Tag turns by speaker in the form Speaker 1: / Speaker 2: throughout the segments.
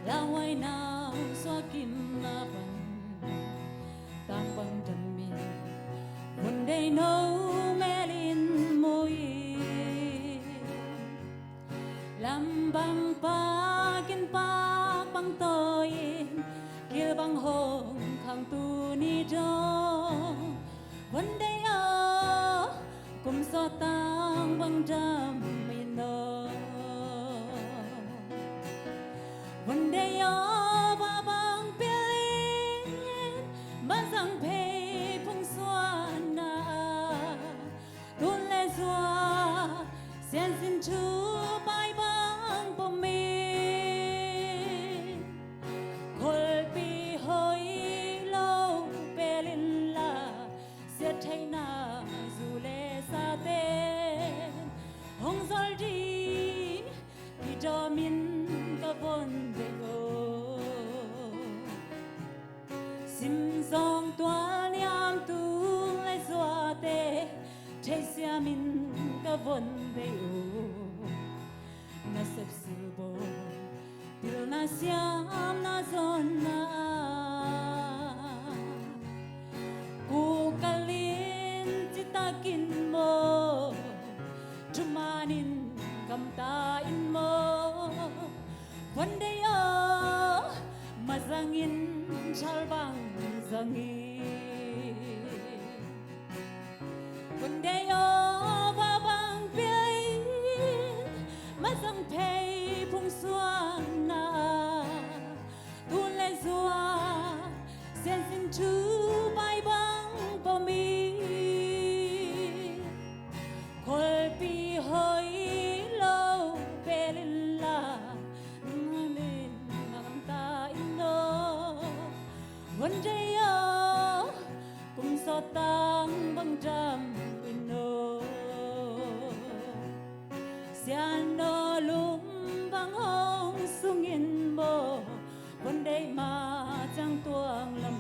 Speaker 1: la wai nào xóa kim na bằng tang bằng đầm mi one day no melin môi làm bằng pa kin pa bằng tôi kia bằng hồng khang tu ni do one day cùng gió tang bằng đầm mi no one day ba bang pilin mazang pei phung xuan na tuôn lệ xua xiên xin chú bay bang bom mi khol pi hoi lâu pelin la xiết thay na dù lệ sa tên hong zol đi khi cho min ka von sim song toa niam tu lai xua te thế xia min ka von be o na sep sil bo pil na siam na zon na ku kalin titakin mo tumanin kam ta in mo one day mazangin chalbang zangi one day ba bang pei mazang pei phung xuan na tu le zua sen sin chu bai bang po mi khol pi hoi lo pelin la ngamin ngam ta ino one day cùng gió tang bằng đầm ino xian no lum bằng hong sung in mo one day ma chang tuang lam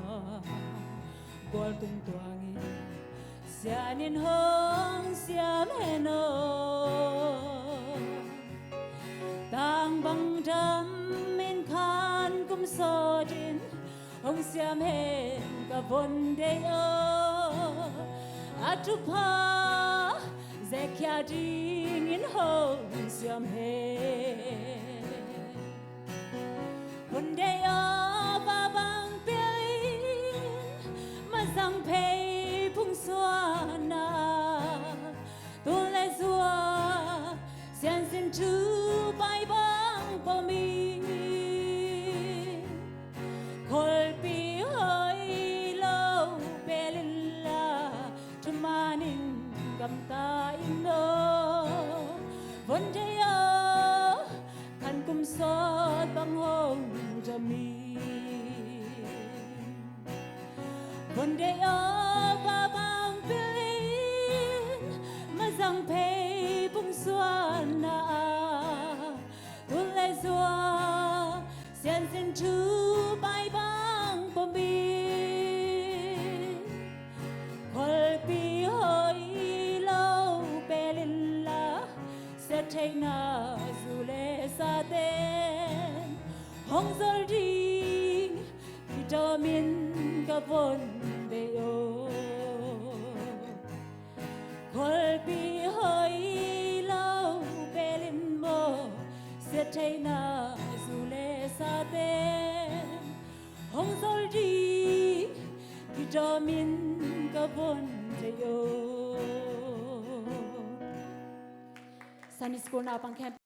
Speaker 1: ha gol tung tuang in xian in hong xiam heno tang bằng đầm min khan kum so din hong xiam hen ka von day atupa zekia ding in hong xiam hen one day ba bang pelin mazang pei phung xuan na tu le zua xian xin chu bai bang po mi khol pi hoi lo pelin la tumanin kam ta ino one day kan kum so bang hong jami one day ba bang pelin mazang pei phung xuan na tu le zua xian xin chu bai bang po mi khol pi hoi lo pelin la se thay na dù le sa tên hong zol đi khi cho min ka von be o khol pi hoi lo pelin mo se thay na dù le sa tên hong zol đi khi cho min ka von be o Sunday School na pang camp